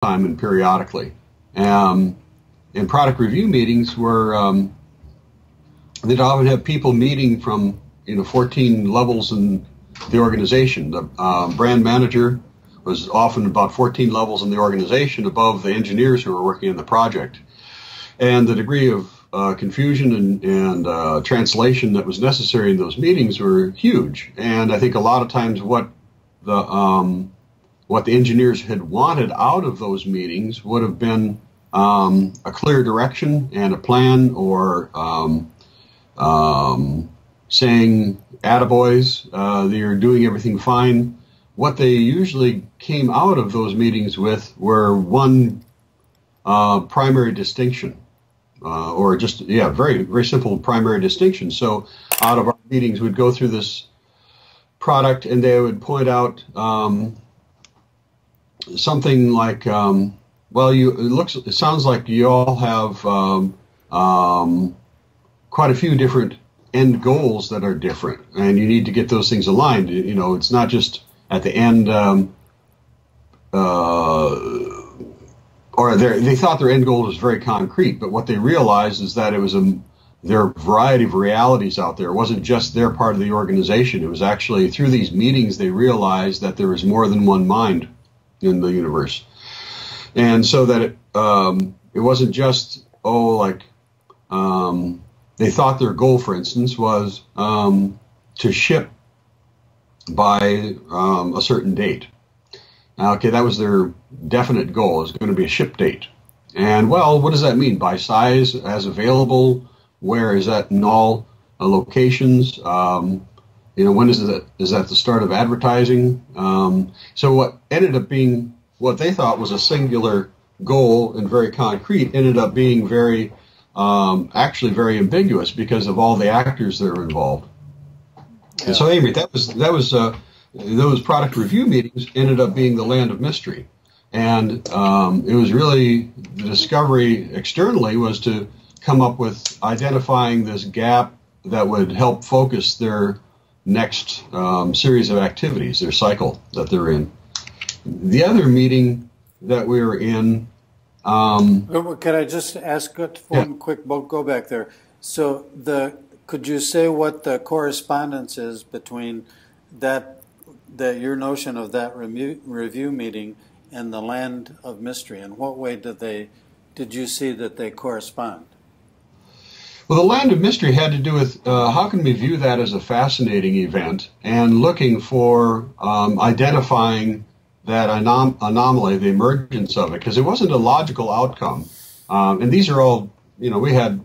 time and periodically. And product review meetings were, they'd often have people meeting from 14 levels in the organization. The brand manager was often about 14 levels in the organization above the engineers who were working on the project. And the degree of confusion and translation that was necessary in those meetings were huge. And I think a lot of times what the engineers had wanted out of those meetings would have been a clear direction and a plan, or saying, "Attaboys, you're doing everything fine." What they usually came out of those meetings with were one primary distinction. Or just, very, very simple primary distinction. So out of our meetings, we'd go through this product and they would point out something like, it sounds like you all have quite a few different end goals that are different, and you need to get those things aligned. It's not just at the end, or they thought their end goal was very concrete, but what they realized is that it was there are a variety of realities out there. It wasn't just their part of the organization. It was actually through these meetings they realized that there was more than one mind in the universe, and so that it wasn't just they thought their goal, for instance, was to ship by a certain date. Okay, that was their definite goal. Is going to be a ship date. And, what does that mean? By size, as available? Where is that in all locations? When is that? Is that the start of advertising? So what ended up being what they thought was a singular goal and very concrete ended up being very, actually very ambiguous because of all the actors that were involved. Yeah. And so, anyway, that was those product review meetings ended up being the land of mystery. And it was really, the discovery externally was to come up with identifying this gap that would help focus their next series of activities, their cycle that they're in. The other meeting that we were in... Could I just ask one quick, go back there. So could you say what the correspondence is between that your notion of that review meeting and the land of mystery? In what way did you see that they correspond? Well, the land of mystery had to do with how can we view that as a fascinating event, and looking for identifying that anomaly, the emergence of it, because it wasn't a logical outcome. And these are all, we had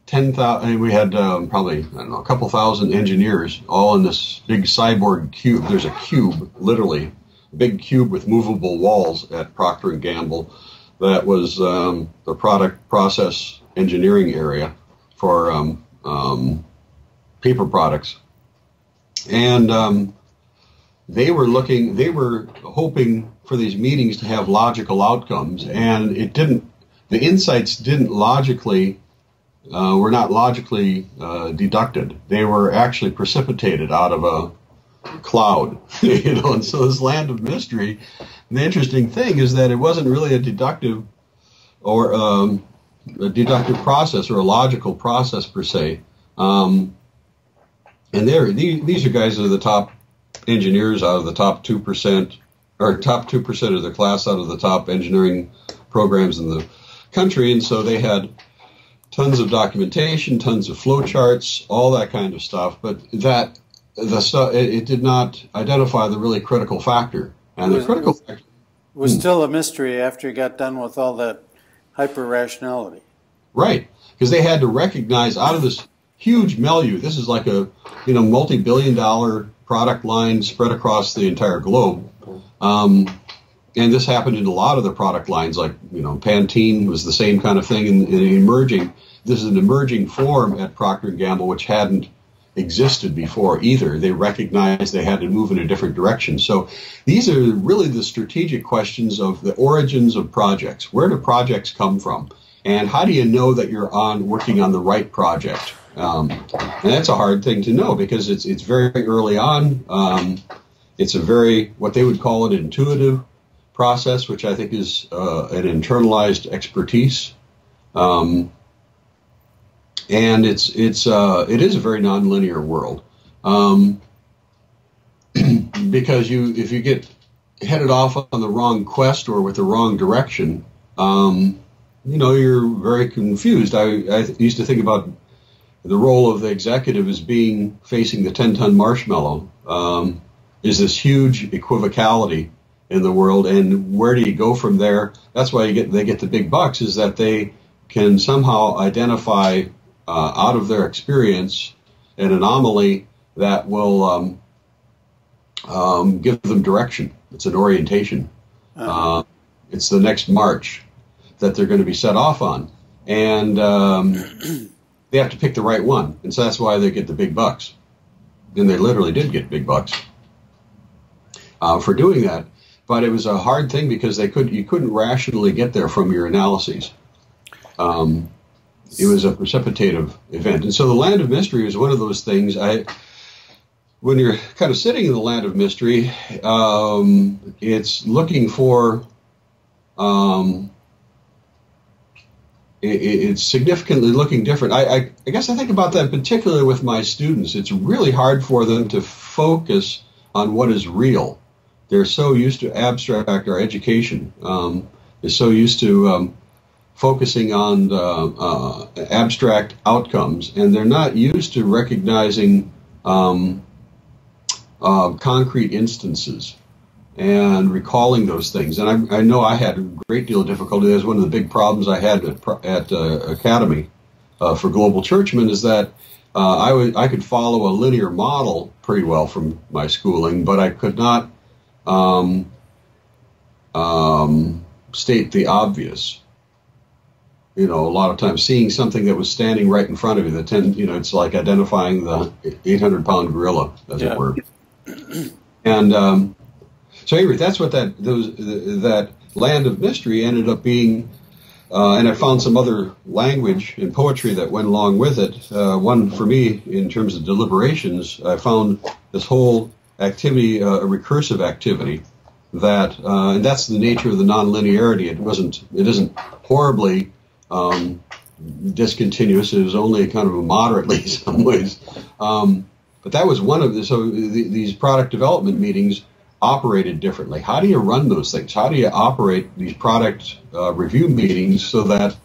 10,000, we had probably, a couple thousand engineers all in this big cyborg cube. There's a cube, literally, a big cube with movable walls at Procter & Gamble. That was the product process engineering area for paper products. And they were hoping for these meetings to have logical outcomes, and the insights were not logically deducted. They were actually precipitated out of a cloud, and so this land of mystery, the interesting thing is that it wasn't really a deductive process or a logical process per se. And these guys are the top engineers out of the top 2%, or top 2% of the class out of the top engineering programs in the country, and so they had tons of documentation, tons of flowcharts, all that kind of stuff, but it did not identify the really critical factor. And the critical factor was still a mystery after you got done with all that hyper-rationality. Right, because they had to recognize out of this huge milieu, this is like a multi-billion-dollar product line spread across the entire globe. And this happened in a lot of the product lines, like, Pantene was the same kind of thing in emerging. This is an emerging form at Procter & Gamble, which hadn't existed before either. They recognized they had to move in a different direction. So these are really the strategic questions of the origins of projects. Where do projects come from? And how do you know that you're working on the right project? And that's a hard thing to know because it's very early on. It's a very, what they would call an intuitive process, which I think is an internalized expertise. And it is a very nonlinear world. Because if you get headed off on the wrong quest or with the wrong direction, you're very confused. I used to think about the role of the executive as being facing the 10-ton marshmallow. Is this huge equivocality in the world, and where do you go from there? That's why they get the big bucks, is that they can somehow identify out of their experience an anomaly that will give them direction. It's an orientation. It's the next march that they're going to be set off on. And they have to pick the right one. And so that's why they get the big bucks. And they literally did get big bucks for doing that. But it was a hard thing because you couldn't rationally get there from your analyses. It was a precipitative event. And so the land of mystery was one of those things. When you're kind of sitting in the land of mystery, it's looking for, it's significantly looking different. I guess I think about that particularly with my students. It's really hard for them to focus on what is real. They're so used to abstract. Our education is so used to focusing on abstract outcomes, and they're not used to recognizing concrete instances and recalling those things. And I know I had a great deal of difficulty. That was one of the big problems I had at Academy for Global Churchmen, is that I could follow a linear model pretty well from my schooling, but I could not state the obvious. A lot of times seeing something that was standing right in front of you, it's like identifying the 800-pound gorilla, as it were. And so anyway, that's what that land of mystery ended up being. And I found some other language and poetry that went along with it. One for me, in terms of deliberations, I found this whole activity a recursive activity. And that's the nature of the nonlinearity. It isn't horribly discontinuous. It was only kind of a moderately in some ways. But that was one of these product development meetings operated differently. How do you run those things? How do you operate these product review meetings so that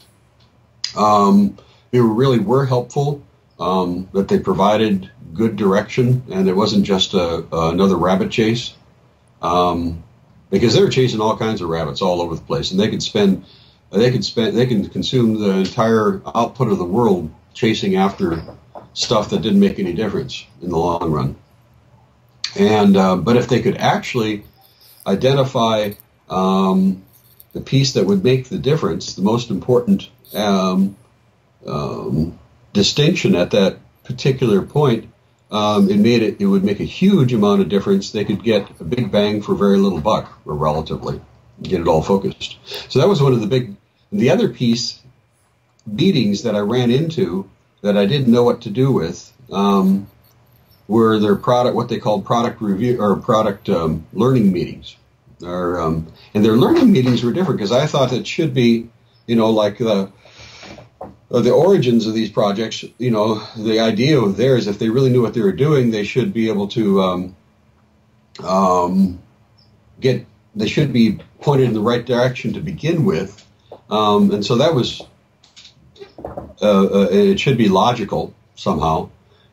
they really were helpful, that they provided good direction, and it wasn't just another rabbit chase? Because they were chasing all kinds of rabbits all over the place, and they can consume the entire output of the world chasing after stuff that didn't make any difference in the long run. And but if they could actually identify the piece that would make the difference, the most important distinction at that particular point, it would make a huge amount of difference. They could get a big bang for very little buck, or relatively, get it all focused. So that was one of the other piece meetings that I ran into that I didn't know what to do with, were their what they called product review or product learning meetings. And their learning meetings were different, because I thought it should be, like the origins of these projects. The idea of theirs, if they really knew what they were doing, they should be able to they should be pointed in the right direction to begin with. And so that was, it should be logical somehow.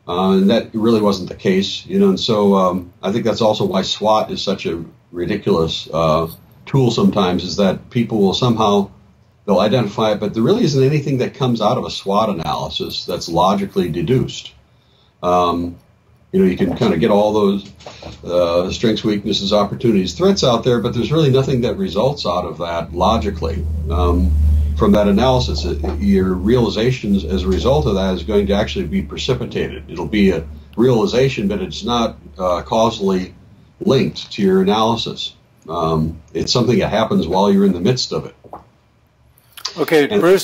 And that really wasn't the case, and so I think that's also why SWOT is such a ridiculous tool sometimes, is that people will somehow, they'll identify it, but there really isn't anything that comes out of a SWOT analysis that's logically deduced. You can kind of get all those strengths, weaknesses, opportunities, threats out there, but there's really nothing that results out of that logically. From that analysis, your realizations as a result of that is going to actually be precipitated. It'll be a realization, but it's not causally linked to your analysis. It's something that happens while you're in the midst of it. Okay, Bruce,